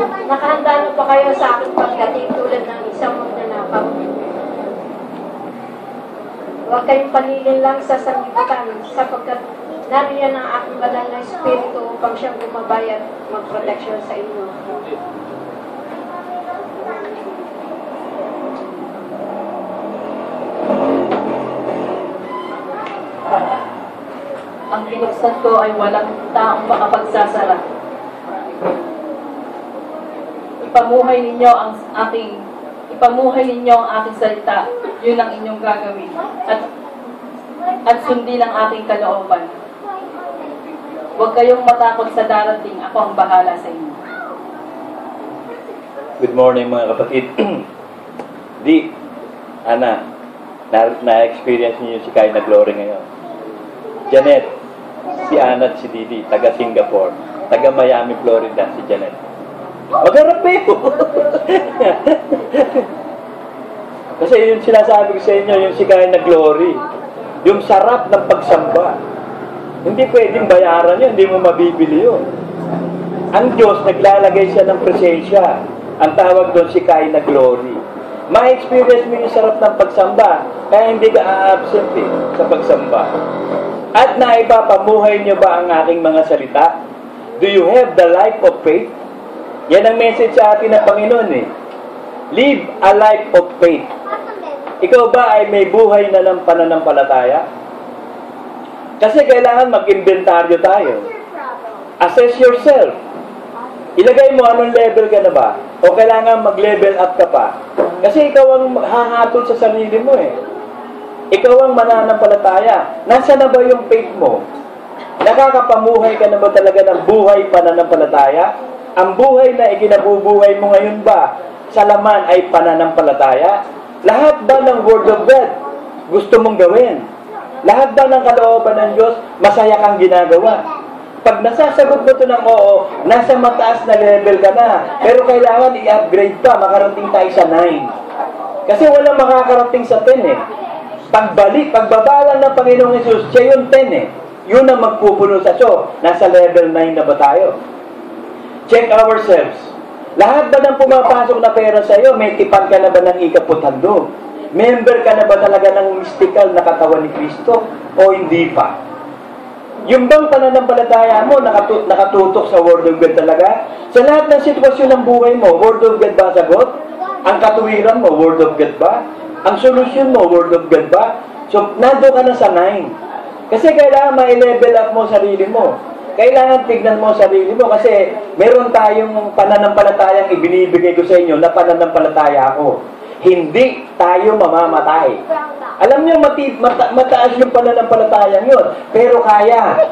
Nakahanda na pa kayo sa aking pagdating tulad ng isang magnanakaw? Huwag kayong panilin lang sa sanglibutan, sapagkat nariyan ang aking banal na espiritu upang siyang gumabay at magproteksyon sa inyo. Ang binuksan ko ay walang taong makapagsasara. Ipamuhay ninyo ang aking salita. Yun ang inyong gagawin. At sundin ang aking kalooban. Huwag kayong matakot sa darating. Ako ang bahala sa inyo. Good morning mga kapatid. Ana, na-experience niyo si Kay na Glory ngayon. Janet, si Ana at si Didi, taga Singapore, taga Miami, Florida, si Janet. Magharap kayo! Kasi yung sinasabi ko sa inyo, yung si Kay na Glory, yung sarap ng pagsamba. Hindi pwedeng bayaran yun, hindi mo mabibili yun. Ang Diyos, naglalagay siya ng presensya. Ang tawag doon si Kay na Glory. Ma-experience mo yung sarap ng pagsamba, kaya hindi ka a-absent sa pagsamba. At naipapamuhay niyo ba ang aking mga salita? Do you have the life of faith? Yan ang message sa atin ng Panginoon eh. Live a life of faith. Ikaw ba ay may buhay na ng pananampalataya? Kasi kailangan mag-inventaryo tayo. Assess yourself. Ilagay mo anong level ka na ba? O kailangan mag-level up ka pa? Kasi ikaw ang hahatol sa sarili mo eh. Ikaw ang mananampalataya. Nasaan na ba yung faith mo? Nakakapamuhay ka na ba talaga ng buhay pananampalataya? Ang buhay na ikinabubuhay mo ngayon ba sa laman ay pananampalataya? Lahat ba ng Word of God gusto mong gawin? Lahat ba ng kalooban ng Diyos masaya kang ginagawa? Pag nasasagot mo ito ng oo, nasa mataas na level ka na. Pero kailangan i-upgrade pa, makarating tayo sa 9. Kasi walang makakarating sa 10 eh. Pagbaba lang ng Panginoong Hesus, siya yung 10 eh. Yun ang magpupuno sa so. Nasa level 9 na ba tayo? Check ourselves. Lahat ba ng pumapasok na pera sa iyo, may tipan ka na ba ng ikaputando? Member ka na ba talaga ng mystical na katawan ni Kristo? O hindi pa? Yung bang pananampalataya mo nakatutok sa Word of God talaga? Sa lahat ng sitwasyon ng buhay mo, Word of God ba sagot? Ang katuwiran mo, Word of God ba? Ang solusyon mo, Word of God ba? So, nando ka na sa 9. Kasi kailangan ma-level up mo sarili mo. Kailangan tignan mo sarili mo kasi meron tayong pananampalatayang ibinibigay ko sa inyo na pananampalataya ako. Hindi tayo mamamatay. Alam niyo, mataas yung pananampalatayang yun. Pero kaya.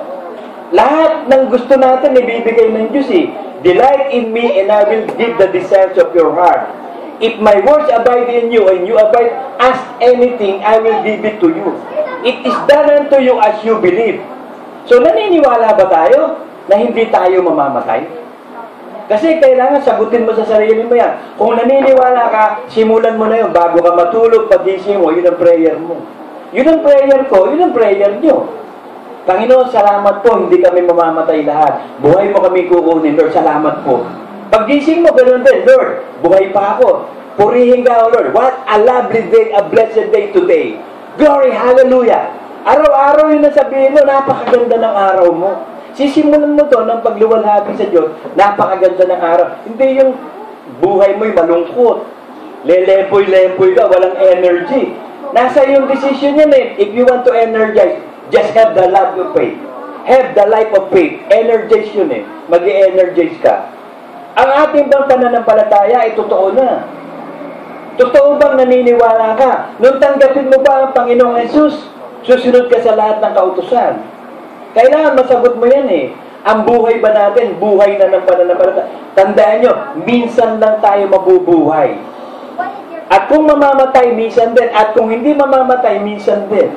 Lahat ng gusto natin ibibigay ng Diyos eh. Delight in me and I will give the desires of your heart. If my words abide in you and you abide, ask anything, I will give it to you. It is done unto you as you believe. So naniniwala ba tayo na hindi tayo mamamatay? Kasi kailangan sagutin mo sa sarili mo yan. Kung naniniwala ka, simulan mo na yun. Bago ka matulog, pagising mo, yun ang prayer mo. Yun ang prayer ko, yun ang prayer nyo. Panginoon, salamat po, hindi kami mamamatay lahat. Buhay mo kami kukunin, Lord, salamat po. Pagising mo, ganoon din, Lord, buhay pa ako. Purihin ka, Lord. What a lovely day, a blessed day today. Glory, hallelujah. Araw-araw yun ang sabihin mo, napakaganda ng araw mo. Sisimulan mo to ng pagluwalhati sa Diyos, napakaganda ng araw. Hindi yung buhay mo'y malungkot. Lelempoy-lempoy ka, walang energy. Nasa yung decision yan eh. If you want to energize, just have the life of faith. Have the life of faith. Energize yun eh. Mag-i-energize ka. Ang ating bang pananampalataya ay totoo na. Totoo bang naniniwala ka? Nung tanggapin mo ba ang Panginoong Hesus, susunod ka sa lahat ng kautusan. Kailangan masagot mo yan eh. Ang buhay ba natin, buhay na ng pananampalataya. Tandaan nyo, minsan lang tayo mabubuhay. At kung mamamatay, minsan din. At kung hindi mamamatay, minsan din.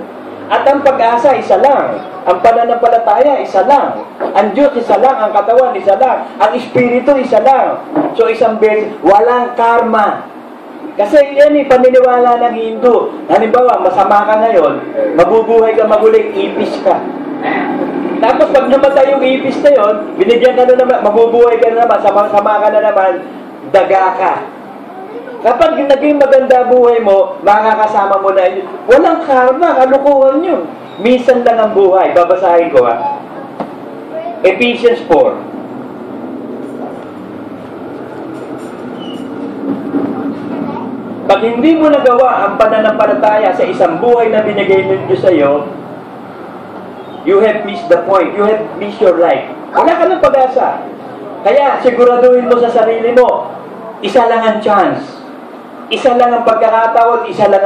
At ang pag-asa, isa lang. Ang pananampalataya, isa lang. Ang Diyos, isa lang. Ang katawan, isa lang. Ang Espiritu, isa lang. So, isang beses, walang karma. Kasi yan eh, paniniwala ng Hindu. Halimbawa, masama ka ngayon, mabubuhay ka maguling, ipis ka. Tapos pag namatay yung ipis na yun, binigyan ka na naman, mabubuhay ka na naman, sama ka na naman, daga ka. Kapag naging maganda buhay mo, makakasama mo na yun. Walang karma, kalukuhan yun. Minsan lang ang buhay. Babasahin ko ha. Ephesians 4. Pag hindi mo nagawa ang pananampalataya sa isang buhay na binigay ng Diyos sa iyo, you have missed the point. You have missed your life. Wala ka ng pag-asa. Kaya siguraduhin mo sa sarili mo, isa lang ang chance. Isa lang ang pagkakataon, isa lang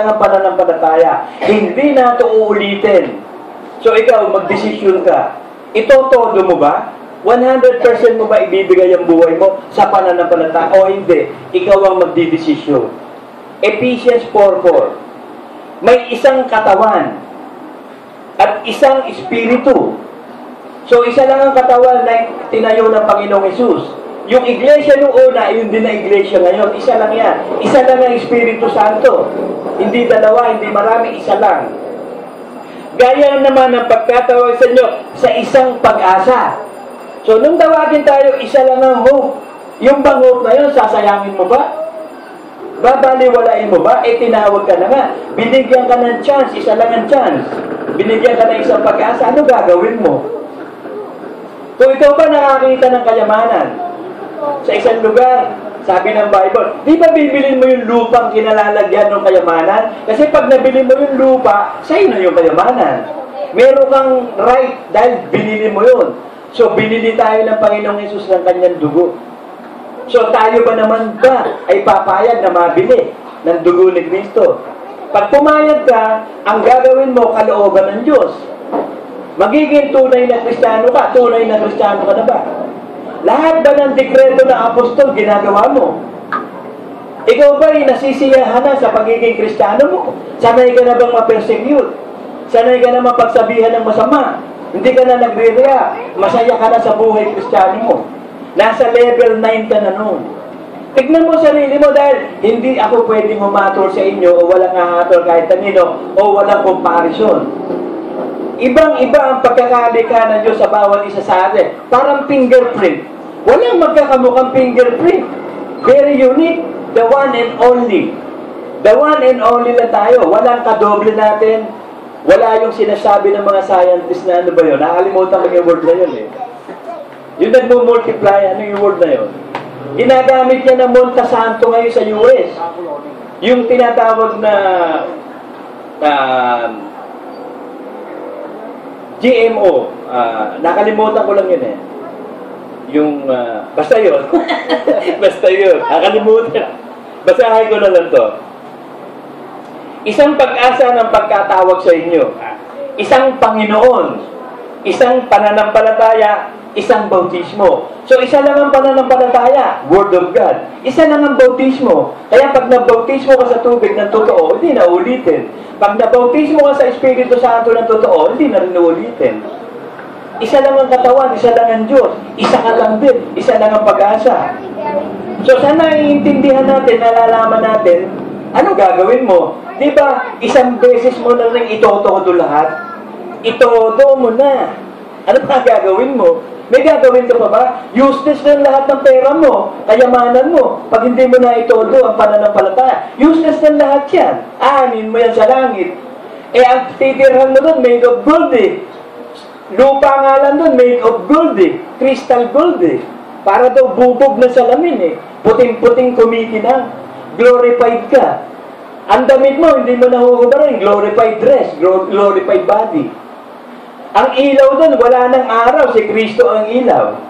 ang pananampalataya. Hindi na ito uulitin. So ikaw, magdesisyon ka. Ito todo mo ba? 100% mo ba ibibigay ang buhay mo sa pananampalataya o hindi? Ikaw ang magdidesisyon. Ephesians 4:4. May isang katawan at isang espiritu. So isa lang ang katawan na tinayo ng Panginoong Hesus. Yung iglesia nung una, yun din na iglesia ngayon. Isa lang yan. Isa lang ang Espiritu Santo. Hindi dalawa, hindi marami, isa lang. Gaya naman ang pagkatawag sa inyo sa isang pag-asa. So, nung tawagin tayo, isa lang ang hope. Yung bang hope na yun, sasayangin mo ba? Babaliwalain mo ba? Eh, tinawag ka na nga. Binigyan ka ng chance, isa lang ang chance. Binigyan ka ng isang pag-asa, ano gagawin mo? Kung ikaw ba nakakita ng kayamanan sa isang lugar, sabi ng Bible, di ba bibilin mo yung lupang kinalalagyan ng kayamanan? Kasi pag nabili mo yung lupa, sa'yo na yung kayamanan. Meron kang right dahil binili mo yun. So, binili tayo ng Panginoong Hesus ng kanyang dugo. So, tayo ba naman ba ay papayag na mabili ng dugo ni Kristo? Pag pumayag ka, ang gagawin mo, kalooban ng Diyos. Magiging tunay na Kristiyano ka. Tunay na Kristiyano ka na ba? Lahat ba ng dekreto ng apostol, ginagawa mo? Ikaw ba ay nasisiyahan na sa pagiging Kristiyano mo? Sanay ka na bang ma-persecute? Sanay ka na mapagsabihan ng masama? Hindi ka na nagre-react. Masaya ka na sa buhay Kristiyano mo. Nasa level 9 ka na noon. Tignan mo sarili mo dahil hindi ako pwedeng humatol sa inyo o walang hahatol kahit kanino o walang comparison. Ibang-iba ang pagkakalikha ng Diyos sa bawat isa sa atin. Parang fingerprint. Walang magkakamukhang fingerprint. Very unique. The one and only. The one and only lang tayo. Walang kadoble natin. Wala yung sinasabi ng mga scientists na ano ba yun. Nakalimutan ko yung word na yun eh. Yung nagmo-multiply, ano yung word na yun? Ginagamit niya ng Monsanto ngayon sa US. Yung tinatawag na GMO, nakalimutan ko lang yun eh. Yung, basta yun. Basta yun. Nakalimutan. Basahin ko na lang to. Isang pag-asa ng pagkatawag sa inyo. Isang Panginoon. Isang pananampalataya. Isang bautismo. So, isa lang ang pananampalataya. Word of God. Isa lang ang bautismo. Kaya pag nabautismo ka sa tubig ng totoo, hindi na ulitin. Pag nabautismo ka sa Espiritu Santo ng totoo, hindi na rin ulitin. Isa lang ang katawan, isa lang ang Diyos. Isa ka lang din. Isa lang ang pag-asa. So, sana iintindihan natin, nalalaman natin, ano gagawin mo? Di ba, isang beses mo na rin itotodo lahat? Itodo mo na. Ano pa gagawin mo? May gagawin ka pa ba? Useless na lahat ng pera mo, kayamanan mo. Pag hindi mo na itodo ang pananampalataya, useless na lahat yan. Aanin mo yan sa langit. Eh, ang titirhan mo doon, made of gold eh. Lupa nga lang doon, made of gold eh. Crystal gold eh. Para daw bubog na salamin eh. Puting-puting kumikinang. Glorified ka. Ang damit mo, hindi mo nahuhubarin. Glorified dress, glorified body. Ang ilaw doon, wala nang araw. Si Kristo ang ilaw.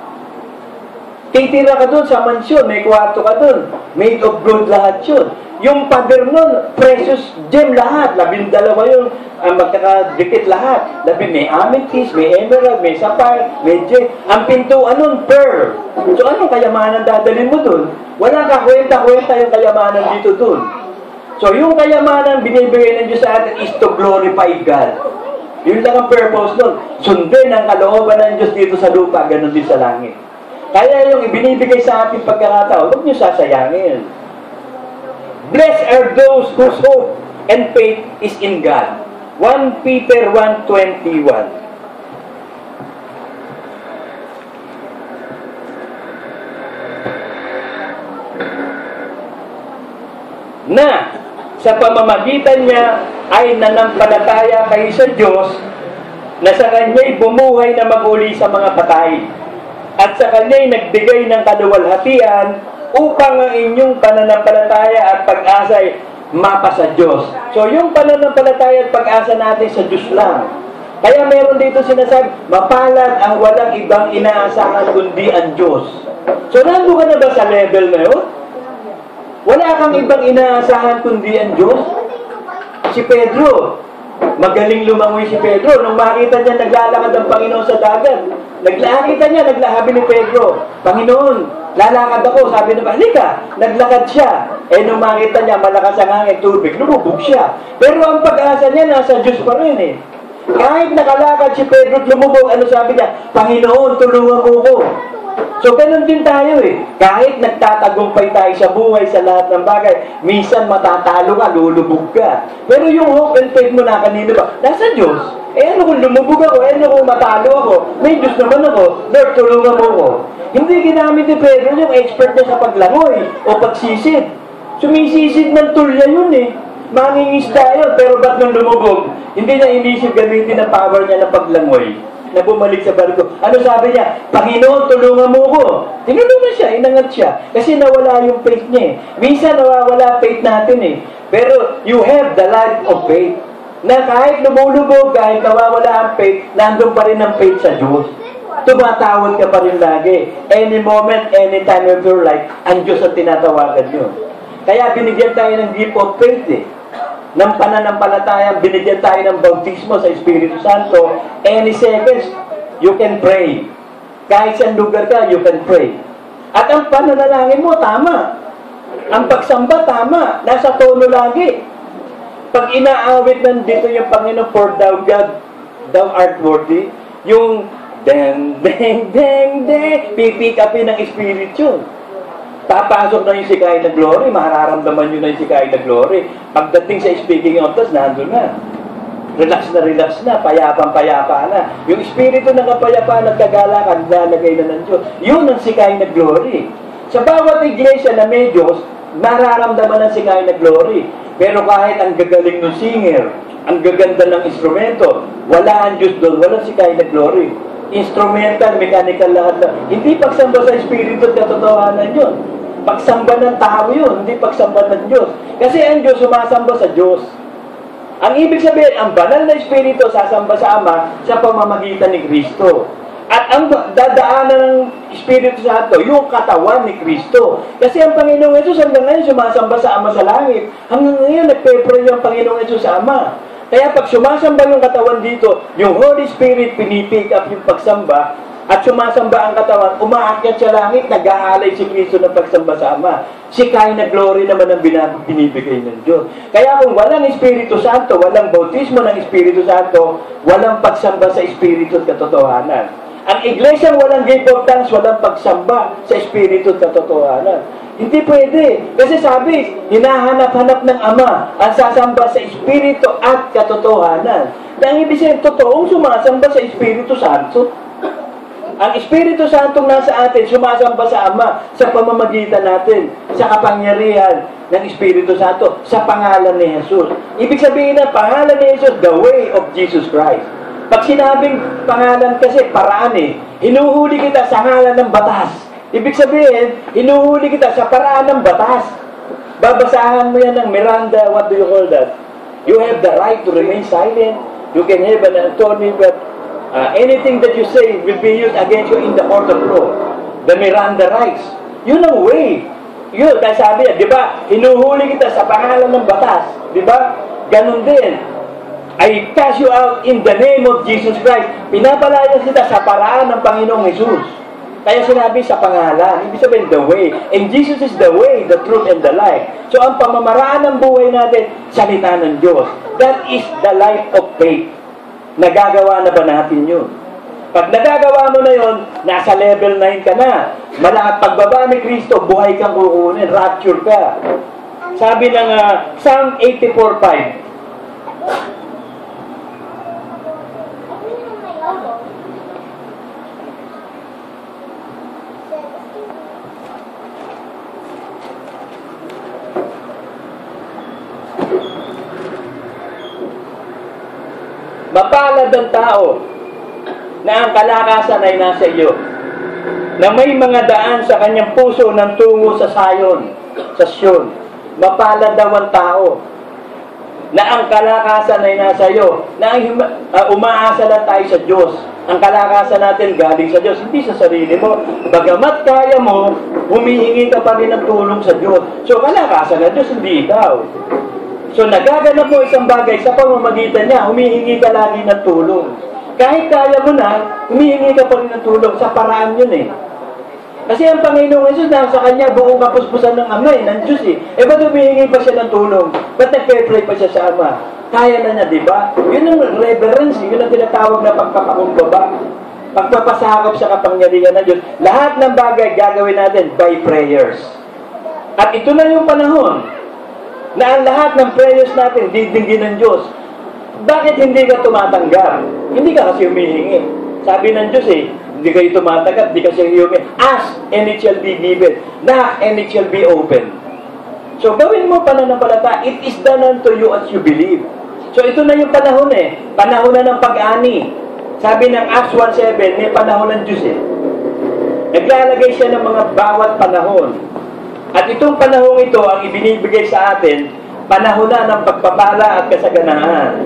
Titira ka doon sa mansyon, may kwarto ka doon. Made of gold lahat yun. Yung pader nun, precious gem lahat. 12 yung magkakadikit lahat. May amethyst, may emerald, may sapphire, may jet. Ang pintuan nun, pearl. So anong kayamanan dadalhin mo doon? Wala ka kwenta-kwenta yung kayamanan dito doon. So yung kayamanan binibigay ng Diyos sa atin is to glorify God. Yun lang ang purpose nun. Sundin ang kalooban ng Diyos dito sa lupa, ganun din sa langit. Kaya yung ibinibigay sa ating pagkakataon, huwag nyo sasayangin. Blessed are those whose hope and faith is in God. 1 Peter 1:21. na sa pamamagitan niya ay nanampalataya kayo sa Diyos na sa Kanya'y bumuhay na maguli sa mga patay at sa Kanya'y nagbigay ng kaluwalhatian upang ang inyong pananampalataya at pag-asa ay mapa sa Diyos. So yung pananampalataya at pag-asa natin sa Diyos lang. Kaya meron dito sinasabi, mapalad ang walang ibang inaasahan kundi ang Diyos. So nandun ka na ba sa level na yun? Wala kang ibang inaasahan kundi ang Diyos. Si Pedro, magaling lumangoy si Pedro. Nung makita niya naglalakad ang Panginoon sa dagat, nakita niya, naglahabi ni Pedro, Panginoon, lalakad ako. Sabi naman, halika, naglakad siya. Nung makita niya, malakas ang hangin, tubig, lumubog siya. Pero ang pag-asa niya, nasa Diyos pa rin eh. Kahit nakalakad si Pedro at lumubog, ano sabi niya? Panginoon, tulungan mo ko. So, ganun din tayo eh. Kahit nagtatagumpay tayo sa buhay, sa lahat ng bagay, minsan matatalo ka, lulubog ka. Pero yung hope and faith mo na kanino ba? Nasa Diyos. Ano kung lumubog ako? Ano kung matalo ako? May Diyos naman ako. Lord, tulungan mo ko. Hindi ginamit ni Pedro yung expert niya sa paglangoy o pagsisid. Sumisisid ng tulya yun eh. Mangingisda yun, pero ba't nung lumubog? Hindi niya inisip gamitin ang power niya ng paglangoy na bumalik sa barko. Ano sabi niya? Panginoon, tulungan mo ko. Tinulungan siya, inangat siya. Kasi nawala yung faith niya eh. Minsan nawawala faith natin eh. Pero you have the life of faith. Na kahit lumulubog, kahit nawawala ang faith, nandun pa rin ang faith sa Diyos. Tumatawag ka pa rin lagi. Any moment, any time of your life, ang Diyos ang tinatawagan nyo. Kaya binigyan tayo ng gift of faith eh. Ng pananampalataya, binigyan tayo ng bautismo sa Espiritu Santo. Any seconds, you can pray. Kahit saan lugar ka, you can pray. At ang pananalangin mo, tama. Ang pagsamba, tama. Nasa tono lagi. Pag inaawit nandito yung Panginoon, for thou God, thou art worthy, yung deng, deng, deng, deng, pipick upin ng Espiritu. Papasok na yung sikay na glory, mararamdaman nyo na yung sikay na glory. Pagdating sa speaking of tongues, nandun na. Relax na, payapang-payapa na. Yung espiritu ng kapayapaan at kagalakan, lalagay na ng Diyos. Yun ang sikay na glory. Sa bawat iglesia na may Diyos, nararamdaman ang sikay na glory. Pero kahit ang gagaling ng singer, ang gaganda ng instrumento, wala ang Diyos doon, walang sikay na glory. Instrumental, mechanical lahat na. Hindi pagsamba sa espiritu at katotohanan yun. Pagsamba ng tao yun, hindi pagsamba ng Diyos. Kasi ang Diyos sumasamba sa Diyos. Ang ibig sabihin, ang banal na espiritu sasamba sa Ama sa pamamagitan ni Kristo. At ang dadaanan ng Espiritu Santo, yung katawan ni Kristo. Kasi ang Panginoong Yesus hanggang ngayon sumasamba sa Ama sa langit. Hanggang ngayon nagpe-pray yung Panginoong Yesus sa Ama. Kaya pag sumasamba yung katawan dito, yung Holy Spirit pinipick up yung pagsamba at sumasamba ang katawan, umaakyat sa langit, nag-aalay si Kristo ng pagsamba sa Ama. Sikay na glory naman ang binibigay ng Diyos. Kaya kung walang Espiritu Santo, walang bautismo ng Espiritu Santo, walang pagsamba sa Espiritu at katotohanan. Ang iglesia walang gift of tongues, walang pagsamba sa Espiritu at katotohanan. Hindi pwede. Kasi sabi, hinahanap-hanap ng Ama ang sasamba sa Espiritu at katotohanan. Dahil ibig sabihin, totoong sumasamba sa Espiritu Santo. Ang Espiritu Santong nasa atin, sumasamba sa Ama sa pamamagitan natin, sa kapangyarihan ng Espiritu Santo, sa pangalan ni Jesus. Ibig sabihin ng pangalan ni Jesus, the way of Jesus Christ. Pag sinabing pangalan kasi, paraan eh. Hinuhuli kita sa ngalan ng batas. Ibig sabihin, hinuhuli kita sa paraan ng batas. Babasahan mo yan ng Miranda, what do you call that? You have the right to remain silent. You can have an attorney, but anything that you say will be used against you in the court of law. The Miranda rights. Yun ang way. Yun, dahil sabi niya, di ba, hinuhuli kita sa pangalan ng batas. Di ba? Ganun din. I cast you out in the name of Jesus Christ. Pinapalaya kita sa paraan ng Panginoong Jesus. Kaya sinabi sa pangalan, ibig sabihin the way. And Jesus is the way, the truth, and the life. So ang pamamaraan ng buhay natin, salita ng Diyos. That is the life of faith. Nagagawa na ba natin yun? Pag nagagawa mo na yun, nasa level 9 ka na. Malahat pagbaba ni Kristo, buhay kang kukunin, rapture ka. Sabi ng Psalm 84:5. Mapalad ang tao na ang kalakasan ay nasa iyo, na may mga daan sa kanyang puso ng tungo sa Sayon, sa Sion. Mapalad daw ang tao na ang kalakasan ay nasa iyo, na umaasa lang tayo sa Diyos. Ang kalakasan natin galing sa Diyos, hindi sa sarili mo. Bagamat kaya mo, humihingi ka pa rin ng tulong sa Diyos. So, kalakasan ng Diyos, hindi ikaw. So, nagaganap mo isang bagay sa pamamagitan niya, humihingi ka lagi ng tulong. Kahit kaya mo na, humihingi ka pa rin ng tulong. Sa paraan yun eh. Kasi ang Panginoong Jesus, nasa Kanya, buong kapuspusan ng Ama ng Diyos eh. Eh, ba't humihingi pa siya ng tulong? Ba't nagpe-pray pa siya sa Ama? Kaya na niya, di ba? Yun ang reverence, yun ang tinatawag na pagpapakumbaba. Pagpapasakop sa kapangyarihan ng Diyos. Lahat ng bagay gagawin natin by prayers. At ito na yung panahon na ang lahat ng prayers natin didinggin ng Diyos. Bakit hindi ka tumatanggap? Hindi ka kasi humihingi. Sabi ng Diyos eh, hindi kayo tumatanggap, hindi kasi humihingi. Ask and it shall be given. Knock and it shall be open. So, gawin mo pananampalataya. It is done unto you as you believe. So, ito na yung panahon eh. Panahon na ng pag-ani. Sabi ng Acts 1:7, may panahon ng Diyos eh. Naglalagay siya ng mga bawat panahon. At itong panahon ito, ang ibinibigay sa atin, panahon na ng pagpapala at kasaganaan.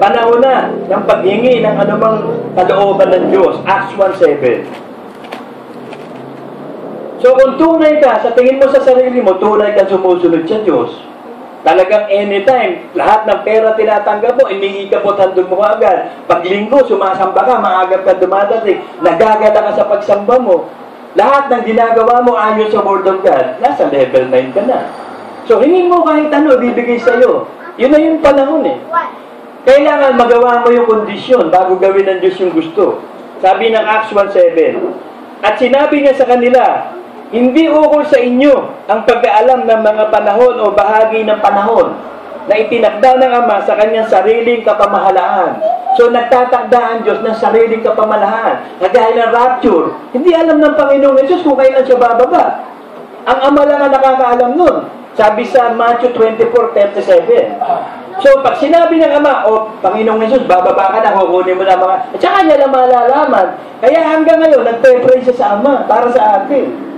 Panahon na ng paghingi ng anumang kalooban ng Diyos. Acts 1:7. So kung tunay ka, sa tingin mo sa sarili mo, tunay ka sumusunod sa Diyos. Talagang anytime, lahat ng pera tinatanggap mo, iniikabot handog mo agad. Pag linggo, sumasamba ka, maagap ka dumadating, nagagala ka sa pagsamba mo. Lahat ng ginagawa mo ayon sa Word of God, nasa level 9 ka na. So hingin mo kahit ano, bibigay sa'yo. Yun na yung panahon eh. Kailangan magawa mo yung kondisyon bago gawin ng Diyos yung gusto. Sabi ng Acts 1:7, at sinabi niya sa kanila, hindi ukol sa inyo ang pag-aalam ng mga panahon o bahagi ng panahon na itinakda ng Ama sa kanyang sariling kapamahalaan. So nagtatakda ang Diyos ng sariling kapamahalaan. Kagaya ng rapture, hindi alam ng Panginoong Jesus kung kailan siya bababa. Ang Ama lang ang nakakaalam nun. Sabi sa Matthew 24:37. So pag sinabi ng Ama, o Panginoong Jesus, bababa ka na, kukunin mo na mga... At saka niya lang malalaman. Kaya hanggang ngayon, nagpe-pray siya sa Ama para sa atin.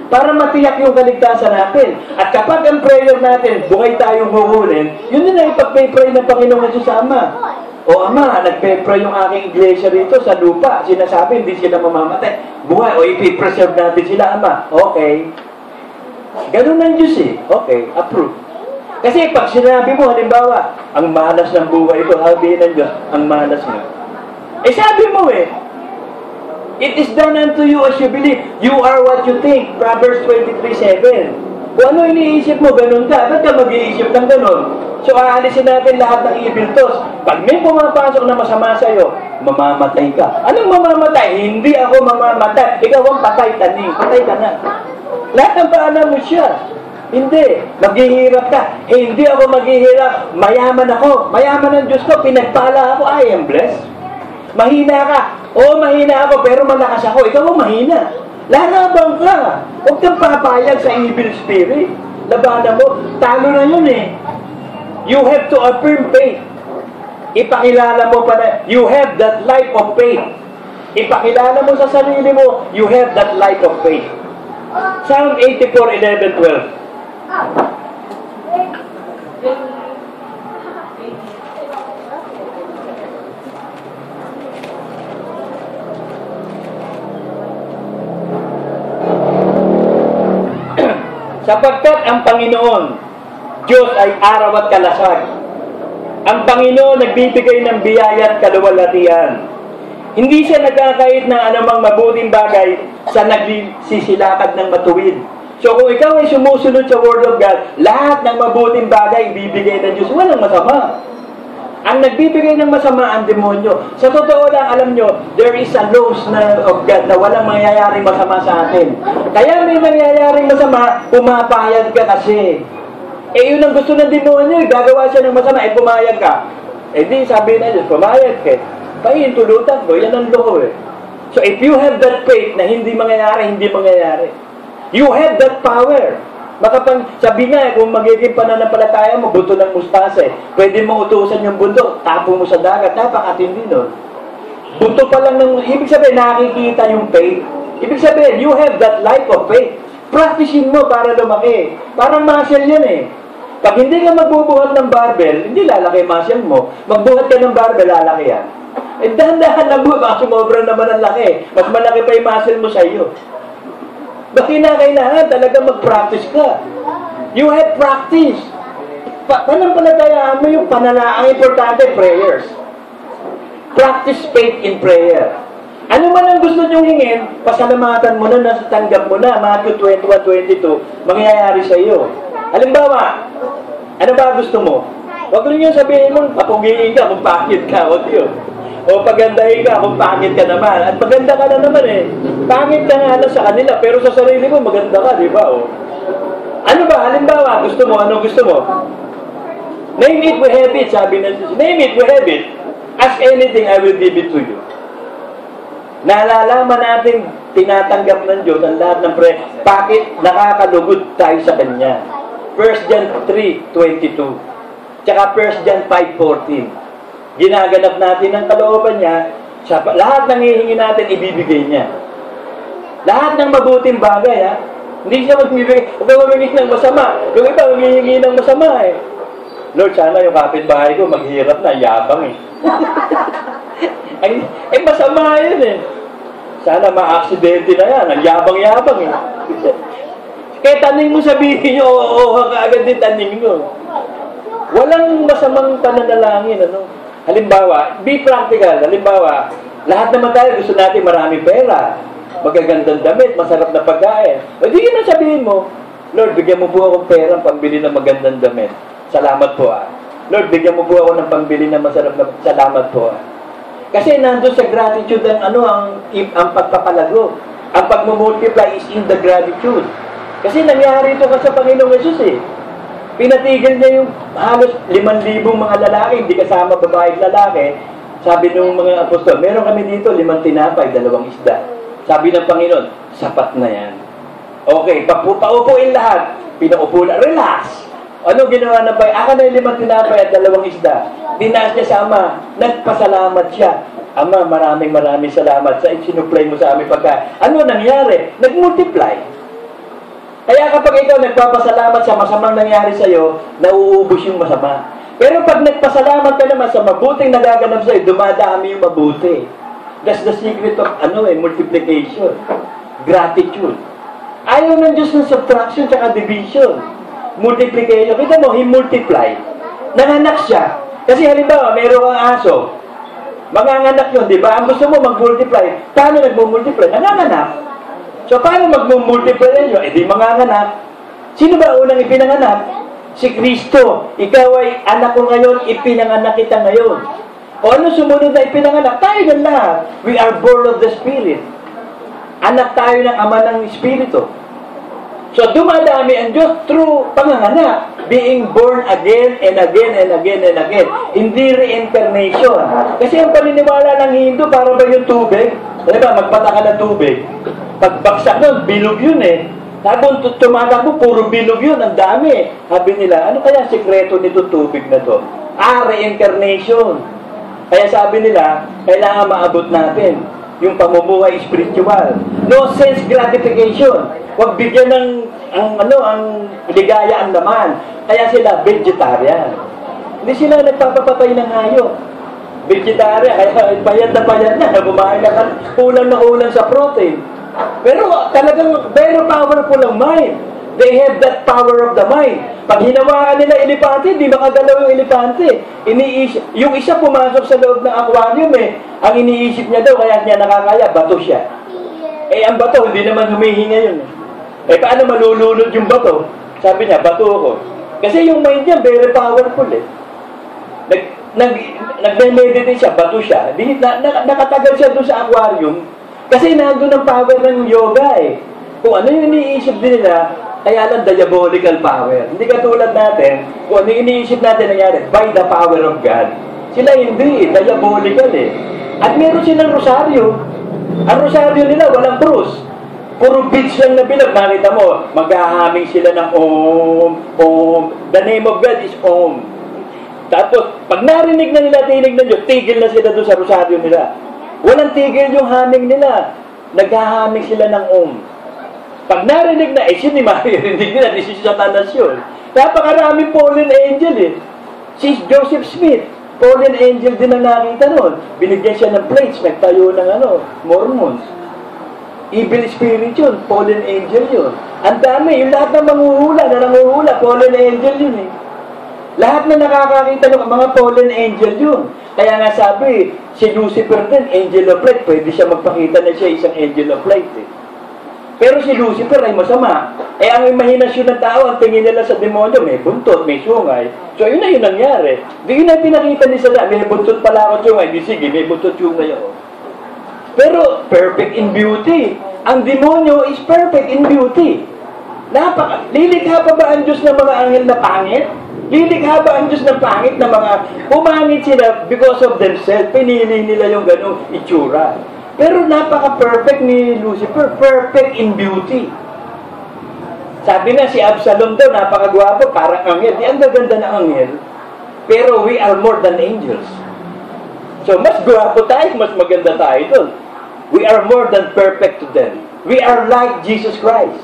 Para matiyak yung kaligtasan natin. At kapag ang prayer natin, buhay tayong huhunin, yun din ang ipag-pray ng Panginoong Jesus sa Ama. O Ama, nagpe-pray yung aking iglesia rito sa lupa. Sinasabi, hindi sila mamamatay. Buhay, o ipipreserve natin sila, Ama. Okay. Ganun ang Diyos eh. Okay, approve. Kasi pag sinabi mo, halimbawa, ang malas ng buhay ito, sabihin ng Diyos, ang malas nyo. Eh sabi mo eh, it is done unto you as you believe. You are what you think. Proverbs 23:7. Kung ano iniisip mo, ganun ka. Ba't ka mag-iisip ng ganun? So, aalisin natin lahat ng evil thoughts. Pag may pumapasok na masama sa'yo, mamamatay ka. Anong mamamatay? Hindi ako mamamatay. Ikaw ang patay, taning. Patay ka na. Lahat ng paalam mo siya. Hindi. Maghihirap ka. Hindi ako maghihirap. Mayaman ako. Mayaman ang Diyos ko. Pinagpala ako. I am blessed. Mahina ka. Oo, mahina ako, pero malakas ako. Ikaw ang mahina. Lalabang ka. Huwag kang papayag sa evil spirit. Labanan mo. Talo na yun eh. You have to affirm faith. Ipakilala mo pa na, you have that life of faith. Ipakilala mo sa sarili mo, you have that life of faith. Psalm 84:11-12. Sapagkat ang Panginoon, Diyos ay araw at kalasag. Ang Panginoon nagbibigay ng biyaya at kaluwalhatian. Hindi siya nagkakait ng anumang mabuting bagay sa nagsisisilakad ng matuwid. So kung ikaw ay sumusunod sa Word of God, lahat ng mabuting bagay ibibigay ng Diyos. Walang masama. Ang nagbibigay ng masama ang demonyo. Sa totoo lang, alam nyo, there is a laws of God na walang mangyayaring masama sa atin. Kaya may mangyayaring masama, pumapayag ka kasi. Eh yun ang gusto ng demonyo, gagawa siya ng masama, eh pumayag ka. Eh di, sabi na Diyos, pumayag ka. Pahintulutan mo, yan ang loob eh. So if you have that faith na hindi mangyayari, hindi mangyayari. You have that power. Sabi nga, kung magiging pananampalataya mo, buto ng mustasa eh. Pwede mo utusan yung bundok, tapo mo sa dagat, napakatindi nun. Buto pa lang ng, ibig sabihin, nakikita yung faith. Ibig sabihin, you have that life of faith. Practicein mo para lumaki. Parang muscle yan eh. Pag hindi ka magbubuhat ng barbell, hindi lalaki muscle mo. Magbuhat ka ng barbell, lalaki yan. Eh, dahan-dahan lang baka sumobra naman ang laki. Mas malaki pa yung muscle mo sa iyo. Bakit na kailangan talaga mag-practice ka? You have practice. Pananampalatayaan mo yung ang importante, prayers. Practice faith in prayer. Ano man ang gusto nyong hingin, pasalamatan mo na, nasatanggap mo na, Matthew 21:22, mangyayari sa iyo. Halimbawa, ano ba gusto mo? Huwag rin yung sabihin mo, papugiin ka kung pangit ka, o Diyo. O pagandahin ka kung pangit ka naman. At maganda ka na naman eh. Pangit ka nga lang sa kanila, pero sa sarili mo, maganda ka, di ba? O. Ano ba? Halimbawa, gusto mo, ano gusto mo? Name it, we have it, sabi na Jesus. Name it, we have it. Ask anything, I will give it to you. Nalalaman natin, tinatanggap ng Diyos ang lahat ng prayer. Bakit nakakalugod tayo sa Kanya? 1 John 3:22. Tsaka 1 John 5:14. Ginaganap natin ang kalooban niya, lahat ng hihingi natin, ibibigay niya. Lahat ng mabuting bagay, ha? Hindi siya humingi ng masama. Yung iba, humingi ng masama, eh. Lord, sana yung kapitbahay ko, maghirap na, yabang, eh. Masama yun, eh. Sana ma-aksidente na yan, ang yabang-yabang, eh. Kaya taning mo sabihin nyo, oo, kaagad din taning mo. Walang masamang pananalangin, ano? Halimbawa, be practical. Halimbawa, lahat naman tayo gusto natin maraming pera, magagandang damit, masarap na pagkain. O di yun ang sabihin mo, Lord, bigyan mo po akong pera pambili ng magandang damit. Salamat po ah. Lord, bigyan mo po ako ng pambili ng masarap na salamat po ah. Kasi nandun sa gratitude ang pagpapalago. Ang pagmumultiply is in the gratitude. Kasi nangyari ito ka sa Panginoong Jesus eh. Pinatigil niya yung halos 5,000 mga lalaki, hindi kasama babae at lalaki. Sabi ng mga apostol, meron kami dito 5 tinapay, 2 isda. Sabi ng Panginoon, sapat na yan. Okay, paupuin lahat. Pinaupo na, relax. Ano ginawa na ba? Aka na yung 5 tinapay at 2 isda. Dinaas niya sa Ama, nagpasalamat siya. Ama, maraming salamat sa sinupply mo sa aming pagkain. Ano nangyari? Nag-multiply. Kaya kapag ikaw nagpapasalamat sa masamang nangyari sa iyo, nauubos yung masama. Pero pag nagpasalamat ka naman sa mabuting nagaganap sa iyo, dumadami yung mabuti. That's the secret of multiplication. Gratitude. Ayaw ng Diyos ng subtraction at division. Multiplication. Kita mo, He multiply. Nanganak siya. Kasi halimbawa, meron kang aso. Manganganak yun, di ba? Ang gusto mo mag-multiply. Paano nag-multiply? Nanganganak. So, paano mag-multiply nyo? Di manganganak. Sino ba unang ipinanganak? Si Kristo. Ikaw ay anak ko ngayon, ipinanganak kita ngayon. O ano sumunod na ipinanganak? Tayo na lahat. We are born of the Spirit. Anak tayo ng Ama ng Espiritu. So, dumadami ang Diyos through panganganak. Being born again and again and again and again. Hindi reincarnation. Kasi ang paniniwala ng Hindu, para ba yung tubig? Diba, magpata ka ng tubig. Pagbaksak nun, bilog yun eh. Tapos tumatakbo, puro bilog yun, ang dami. Sabi nila, ano kaya sikreto nito tubig na to? Reincarnation. Kaya sabi nila, kailangan maabot natin yung pamumuhay spiritual. No sense gratification. Huwag bigyan ng ang ligaya ang laman. Kaya sila vegetarian. Hindi sila nagpapapatay ng hayop. Vegetarian, kaya payat na bumain na kulang na kulang sa protein. Pero talagang very powerful ang mind. They have that power of the mind. Pag hinawakan nila elepante, hindi makagalaw yung elepante. Yung isa pumasok sa loob ng aquarium eh. Ang iniisip niya daw, kaya niya nakakaya, bato siya. Eh, ang bato, hindi naman humihinga yun. Eh, paano malulunod yung bato? Sabi niya, bato ako. Kasi yung mind niya, very powerful eh. Nag-meditate siya, bato siya. Nakatagal siya doon sa aquarium. Kasi nandun ang power ng yoga eh. Kung ano yung iniisip din nila, kaya lang diabolical power. Hindi katulad natin, kung ano yung iniisip natin nangyari, by the power of God. Sila hindi, diabolical eh. At meron silang rosaryo. Ang rosaryo nila, walang krus. Puro beats lang na bilag. Makita mo, maghahaming sila ng Om, Om. The name of God is Om. Tapos, pag narinig na nila, tinig ng Diyos, tigil na sila doon sa rosaryo nila. Walang tigil yung haming nila. Naghahaming sila ng Om. Pag narinig na, sino maririnig nila? This is Satanas yun. Napakaraming fallen angel Si Joseph Smith, fallen angel din ang nakita noon. Binigyan siya ng plates, nagtayo ng Mormons. Evil spirit yun, fallen angel yun. Ang dami, yung lahat ng manguhula, na nanguhula, fallen angel yun Lahat na nakakakita ng mga fallen angel yun. Kaya nga sabi, si Lucifer din, angel of light, pwede siya magpakita na siya isang angel of light Pero si Lucifer ay masama. Ang imahinasyon ng tao, ang tingin nila sa demonyo, may buntot, may sungay. So yun na yun nangyari. Di yun na pinakita ni Satan, may buntot pala ako sungay, di sige, may buntot sungay ako. Pero perfect in beauty. Ang demonyo is perfect in beauty. Lilikha pa ba ang Diyos ng mga anghel na pangit? Lilikha ba ang Diyos ng pangit na mga pumangit sila because of themselves? Pinili nila yung ganong itsura. Pero napaka-perfect ni Lucifer. Perfect in beauty. Sabi nga si Absalom daw, napakagwapo, parang anghel. Di ang gaganda na anghel. Pero we are more than angels. So mas gwapo tayo, mas maganda tayo doon. We are more than perfect to them. We are like Jesus Christ.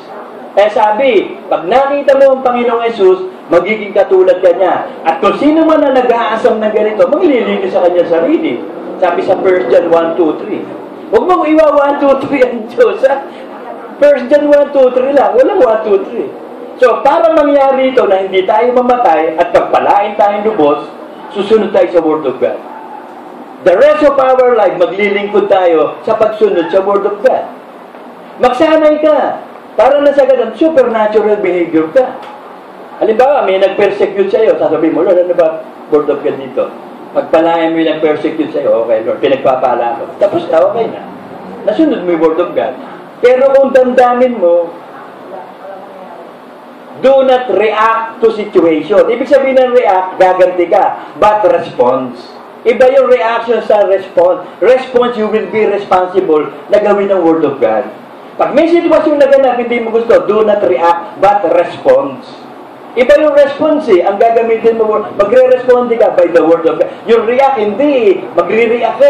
Kaya sabi, pag nakita mo ang Panginoong Jesus, magiging katulad ka niya. At kung sino man na nag-aasam ng ganito, maglilinis sa kanyang sarili. Sabi sa 1 John 1, 2, 3. Huwag mong iwa 1, 2, 3 ang Diyos. 1 John 1, 2, 3 lang. Walang 1, 2, 3. So, para mangyari ito na hindi tayo mamatay at pagpalain tayong lubos, susunod tayo sa Word of God. The rest of our life, maglilingkod tayo sa pagsunod sa Word of God. Magsanay ka. Para na sa ganun, supernatural behavior ka. Halimbawa, may nag-persecute sa'yo. Sasabihin mo, Lord, ano ba Word of God dito? Pagpalain mo yung nag-persecute sa'yo, okay, Lord, pinagpapala ko. Tapos na, okay na. Nasunod mo yung Word of God. Pero kung damdamin mo, do not react to situation. Ibig sabihin ng react, gaganti ka, but response. Iba yung reaction sa response. Response, you will be responsible na gawin ng Word of God. Pag may sitwasyon na ganap, hindi mo gusto, do not react, but response. Iba yung response Ang gagamitin mo, magre-respond ka by the Word of God. Yung react, hindi. Magre-react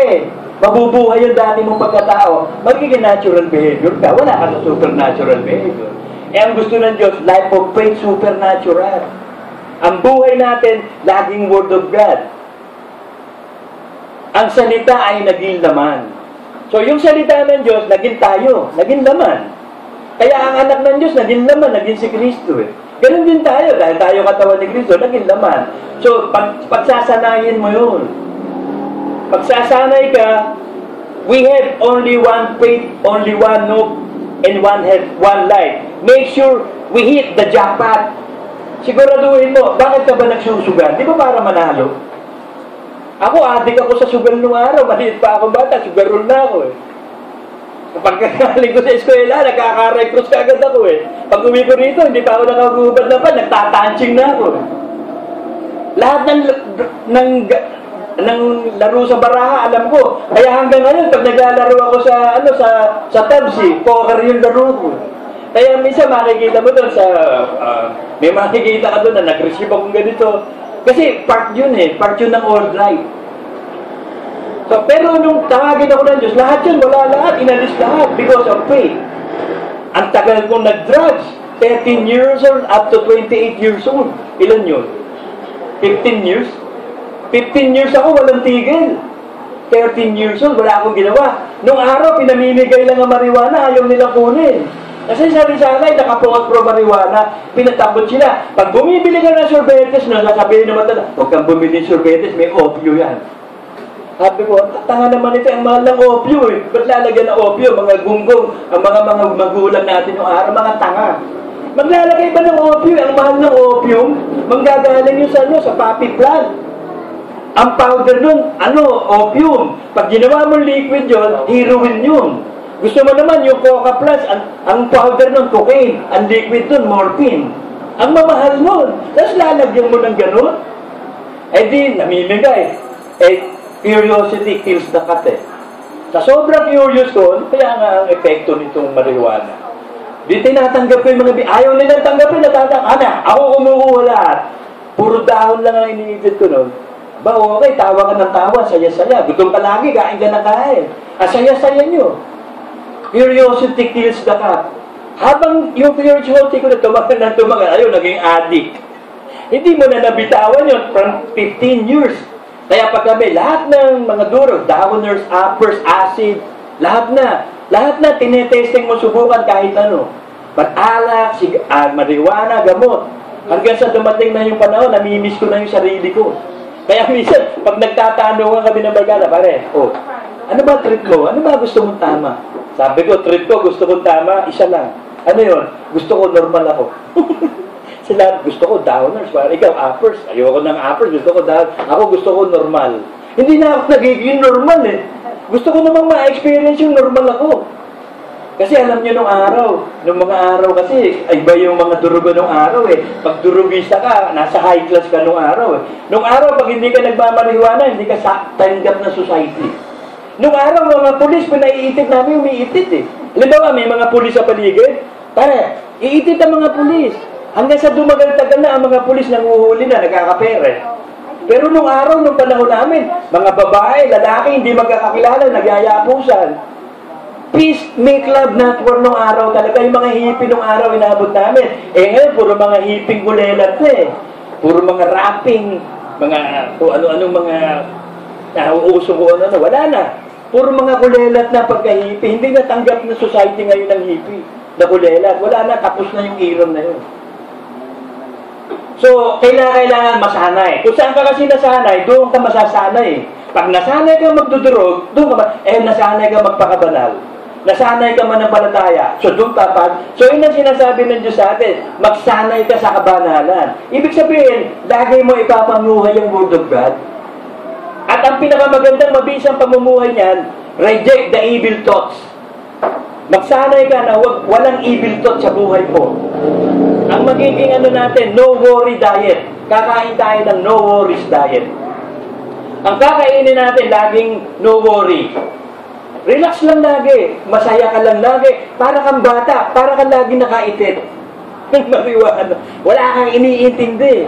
Mabubuhay yung dati mong pagkatao. Magiging natural behavior ka. Wala ka sa supernatural behavior. Ang gusto ng Diyos, life of faith, supernatural. Ang buhay natin, laging Word of God. Ang salita ay naging laman. So, yung salita ng Diyos, naging tayo, naging laman. Kaya ang anak ng Diyos, naging laman, naging si Kristo Ganun din tayo, dahil tayo katawan ni Kristo, naging laman. So, pagsasanayin mo yun. Pagsasanay ka, we have only one faith, only one hope, and one life. Make sure we hit the jackpot. Siguraduhin mo, bakit ka ba nagsusugal? Di ba para manalo? Ako, adik ako sa sugal nung araw. Maliit pa akong bata, sugarol na ako Kapag kakaling ko sa eskwela, nagkaka-recruit ka agad ako Pag uwi ko rito, hindi pa ako nakagubad na pa, nagtatanching na ako Lahat ng laro sa baraha, alam ko. Kaya hanggang ngayon, pag naglalaro ako sa tabsi, poker yung laro ko. Kaya minsan makikita mo doon may makikita ka doon na nag-receive akong ganito. Kasi part yun part yun ng old life. So, pero nung tawagin ako ng Diyos, lahat yun, wala lahat, inalis lahat because of faith. Ang tagal kong nag-drugs, 13 years old up to 28 years old. Ilan yun? 15 years? 15 years ako, walang tigil. 13 years old, wala akong ginawa. Nung araw, pinamimigay lang ang marijuana, ayaw nilang kunin. Kasi sabi-sanay, nakapost pro marijuana, pinatakot sila. Pag bumibili ka ng sorbetes, sasabihin naman talaga, huwag kang bumili ng sorbetes, may opio yan. Sabi ko, tanga naman ito, ang mahal ng opio Ba't lalagyan ng opio? Mga gunggong, ang mga magulang natin yung araw, mga tanga. Maglalagay ba ng opio? Ang mahal ng opium, manggagaling yun sa poppy plant. Ang powder nun, opium. Pag ginawa mo liquid yun, heroin yun. Gusto mo naman yung Coca Plus, ang powder nun, cocaine. Ang liquid nun, morphine. Ang mamahal nun. Tapos lalagyan mo ng ganun. Di, namimigay. Curiosity kills the cat Sa sobrang curious ko, kaya nga ang epekto nitong marijuana. Di tinatanggap ko yung mga ayaw nilang tanggapin, natatanggap. Ako kumukuha lahat. Puro dahon lang ang iniibig ko nun. Ba, okay, tawa ka ng tawa, saya-saya. Gutom ka lagi, kain ka ng kain. Saya-saya nyo. Curiosity kills the cat. Habang yung curiosity ko na tumagal, ayaw, naging addict. Hindi mo na nabitawan yun from 15 years. Kaya pag kami, lahat ng mga duro, downers, uppers, acid, lahat na, tinetesting mo, subukan kahit ano. Alak, marijuana, gamot. Hanggang sa dumating na yung panahon, namimiss ko na yung sarili ko. Kaya minsan, pag nagtatanungan kami ng bagala, pare, ano ba trip mo? Ano ba gusto mong tama? Sabi ko, trip ko, gusto mong tama, isa lang. Ano yun? Gusto ko normal ako. Sila, gusto ko downers. Parang ikaw, uppers. Ayoko ng uppers. Gusto ko down. Ako gusto ko normal. Hindi na ako nagiging normal eh. Gusto ko namang ma-experience yung normal ako. Kasi alam niyo nung mga araw kasi, iba yung mga durugo nung araw eh. Pag durugista ka, nasa high class ka nung araw eh. Nung araw, pag hindi ka nagmamarihuana, hindi ka tanggap na society. Nung araw, mga pulis, pinaiitit namin, umiitit eh. Halimbawa, may mga pulis sa paligid, pare, iitit ang mga pulis. Hanggang sa dumagal-tagal na ang mga pulis nanguhuli na, nagkakapere. Pero nung araw, nung panahon namin, mga babae, lalaki, hindi magkakakilala, nagyayapusan. Peace make love network nung araw talaga. Yung mga hippie nung araw, inabot namin. Ngayon, puro mga hipping gulelat na eh. Puro mga rapping, mga, kung ano-anong mga, nauuso ko ano, wala na. Puro mga kulelat na pagka-hippie. Hindi natanggap na society ngayon ng hippie na kulelat. Wala na, tapos na yung iron na yun. So, kailangan masanay. Kung saan ka kasi nasanay, doon ka masasanay. Pag nasanay ka magdudurog, doon ka nasanay ka magpakabanal. Nasanay ka manampalataya. So, doon ka pa. So, yun ang sinasabi ng Diyos sa atin. Magsanay ka sa kabanalan. Ibig sabihin, lagi mo ipapamuhay yung Word of God. At ang pinakamagandang mabisang pamumuhay niyan, reject the evil thoughts. Magsanay ka na walang evil thoughts sa buhay mo. Ang magiging natin, no worry diet. Kakain tayo ng no worries diet. Ang kakainin natin, laging no worry. Relax lang lagi. Masaya ka lang lagi. Para kang bata. Para kang lagi nakaitit. Mariwana. Wala kang iniintindi.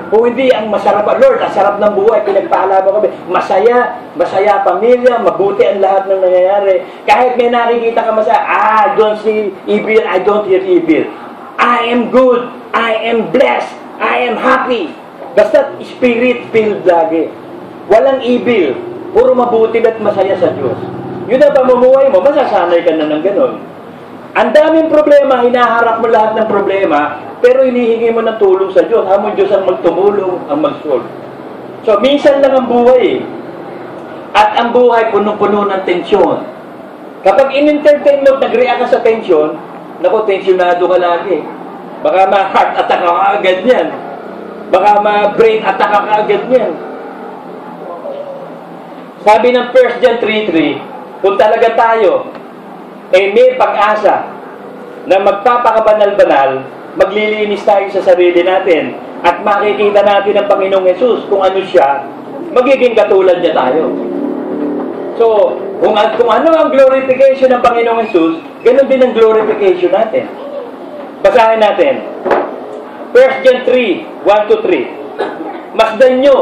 Kung hindi, ang masarap, Lord, ang sarap ng buhay, pinagpaalala mo kami. Masaya, pamilya, mabuti ang lahat ng nangyayari. Kahit may nakikita ka masaya, I don't see evil, I don't hear evil. I am good, I am blessed, I am happy. Basta spirit-filled lagi. Walang evil. Puro mabuti at masaya sa Diyos. Yun ang pamumuhay mo, masasanay ka na ng ganun. Ang daming problema, hinaharap mo lahat ng problema, pero hinihingi mo ng tulong sa Diyos. Hamon Diyos ang magtumulong, ang mag-solve. So, minsan lang ang buhay. At ang buhay, punong-puno ng tensyon. Kapag in-entertain mo, nag-react ka sa tensyon, naku, tensyonado ka lagi. Baka ma-heart attack ka agad yan. Baka ma-brain attack ka agad yan. Sabi ng 1 John 3:3, kung talaga tayo, may pag-asa na magpapakabanal-banal, maglilinis tayo sa sarili natin at makikita natin ang Panginoong Hesus kung ano siya, magiging katulad niya tayo. So, kung ano ang glorification ng Panginoong Hesus, ganun din ang glorification natin. Basahin natin. 1 John 3:1-3. Masdan nyo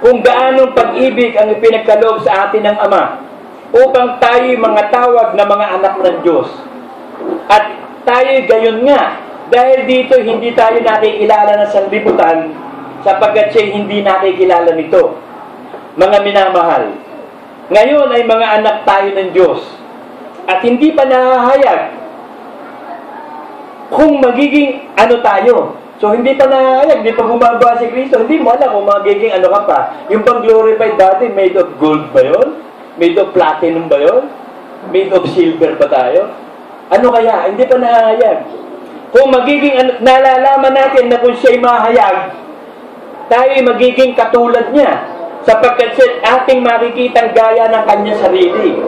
kung gaanong pag-ibig ang ipinagkaloob sa atin ng Ama upang tayo'y mga tawag na mga anak ng Diyos. At tayo'y gayon nga, dahil dito hindi tayo nakikilala ng sanlibutan sapagkat siya'y hindi nakikilala nito. Mga minamahal, ngayon ay mga anak tayo ng Diyos at hindi pa nahahayag kung magiging ano tayo. So, hindi pa nahahayag, hindi pa bumaba si Kristo, hindi mo alam kung magiging ano ka pa. Yung pang-glorified body, made of gold ba yun? Made of platinum ba yun? Made of silver ba tayo? Ano kaya? Hindi pa nahahayag. Kung magiging, nalalaman natin na kung siya'y mahayag, tayo'y magiging katulad niya. Sapagkat ating makikitang gaya ng kanyang sarili.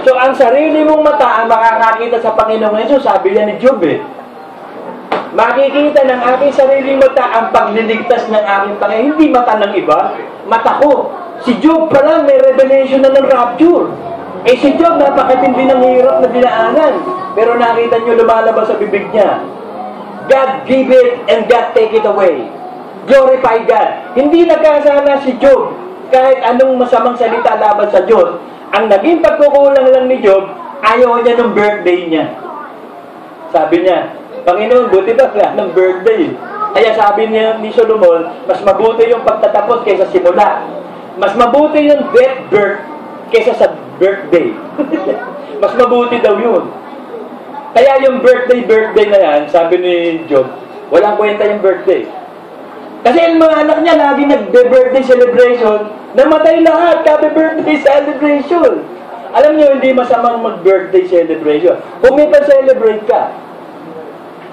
So, ang sarili mong mata ang makakakita sa Panginoong Hesus, sabi niya ni Job eh. Makikita ng aking sariling mata ang pagliligtas ng aking Panginoon. Hindi mata ng iba, mata ko. Si Job pa lang may revelation na ng rapture. Si Job napakatindi ng hirap na dinaanan. Pero nakita nyo lumalabas sa bibig niya. God give it and God take it away. Glorify God. Hindi nagkasala si Job kahit anong masamang salita laban sa Diyos. Ang naging pagkukulang lang ni Job, ayaw niya ng birthday niya. Sabi niya, Panginoon, buti ba ng birthday? Kaya sabi niya ni Solomon, mas mabuti yung pagtatapos kaysa simula. Mas mabuti yung death birth kaysa sa birthday. Mas mabuti daw yun. Kaya yung birthday na yan, sabi ni Job, walang kwenta yung birthday. Kasi yung mga anak niya lagi nagbe-birthday celebration, namatay lahat, happy birthday celebration. Alam niyo, hindi masamang mag-birthday celebration. Kung may pa-celebrate ka,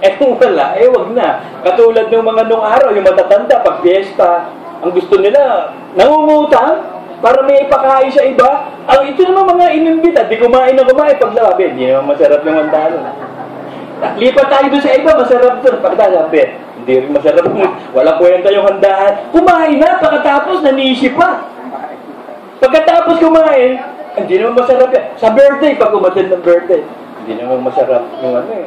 eh kung wala, eh wag na. Katulad ng mga nung araw, yung matatanda, pag fiesta, ang gusto nila, nangungutang para may ipakain sa iba. Ang ito naman mga inimbita, di kumain na kumain pag labi. Hindi naman masarap yung handaan. Lipat tayo doon sa iba, masarap doon. Pagkatabi, hindi rin masarap. Wala kwenta yung handaan. Kumain na, pagkatapos nanisip pa. Pagkatapos kumain, hindi naman masarap yan. Sa birthday, pag umatin ng birthday, hindi naman masarap yung ano eh.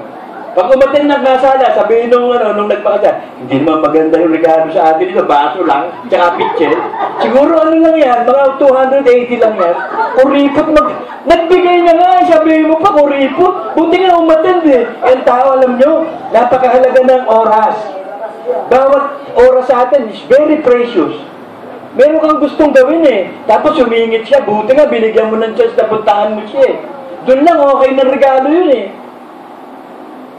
Pag umatin ng kasala, sabihin nung nagpakasal, hindi naman maganda yung regalo sa atin dito, baso lang, tsaka pitchen. Siguro ano lang yan, mga 280 lang yan. Kuripot, nagbigay na nga, sabihin mo pa, kuripot. Buti nga umatin eh. Ang tao, alam nyo, napakahalaga ng oras. Bawat oras sa atin is very precious. Meron kang gustong gawin eh. Tapos humingit siya, buti nga, binigyan mo ng chance na puntahan mo siya eh. Doon lang, okay na regalo yun eh.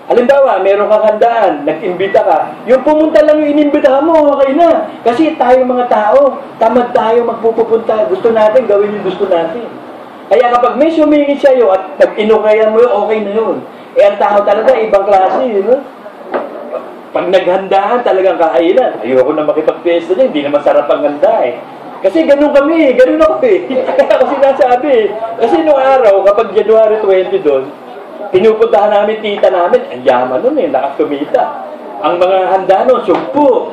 Halimbawa, meron kang handaan, nag-imbita ka, yung pumunta lang yung inimbitahan mo, okay na. Kasi tayo mga tao, tamad tayo magpupunta. Gusto natin, gawin yung gusto natin. Kaya kapag may sumingit sa'yo at nag-inukayan mo yun, okay na yun. Eh, ang tao talaga, ibang klase, no? Pag naghandaan, talagang kainan. Ayoko na makipag-fiesta niya, hindi na masarap ang handa eh. Kasi ganun kami, ganun ako eh. Kaya ako sinasabi eh. Kasi noong araw, kapag January 20 doon, pinupuntahan namin tita namin, ang yaman nun eh, nakakumita. Ang mga handa nun, sugpo.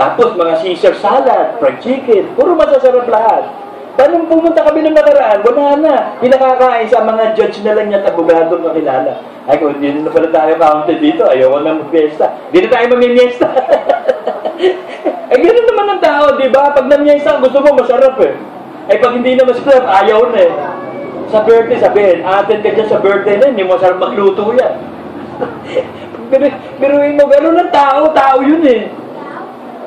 Tapos mga Caesar salad, fried chicken, puro masasarap lahat. Paano pumunta kami ng nakaraan, wala na. Pinakakain sa mga judge na lang niya at abogadong kakilala. Ay, kung hindi na pala tayo counted dito, ayoko na mag-fiesta. Hindi na tayo mamimiesta. Eh, gano'n naman ang tao, di ba? Pag namiyesta, gusto mo masarap eh. Ay, pag hindi na masarap, ayaw na eh. Sa birthday, sabihin, atin ka dyan sa birthday na, hindi mo masarap magluto yan. Biruin mo, gano'n ang tao, tao yun eh.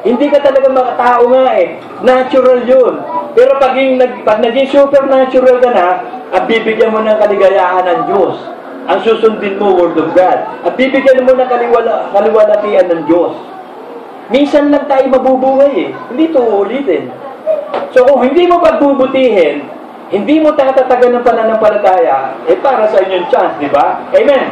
Hindi ka talaga makatao nga eh. Natural yun. Pero pag naging supernatural ka na, at bibigyan mo ng kaligayahan ng Diyos. Ang susundin mo, Word of God. At bibigyan mo ng kaliwalatian ng Diyos. Minsan lang tayo mabubuhay eh. Hindi ito uulitin. So kung hindi mo pagbubutihin, hindi mo tatatagan ng pananampalataya, eh para sa inyong chance, di ba? Amen?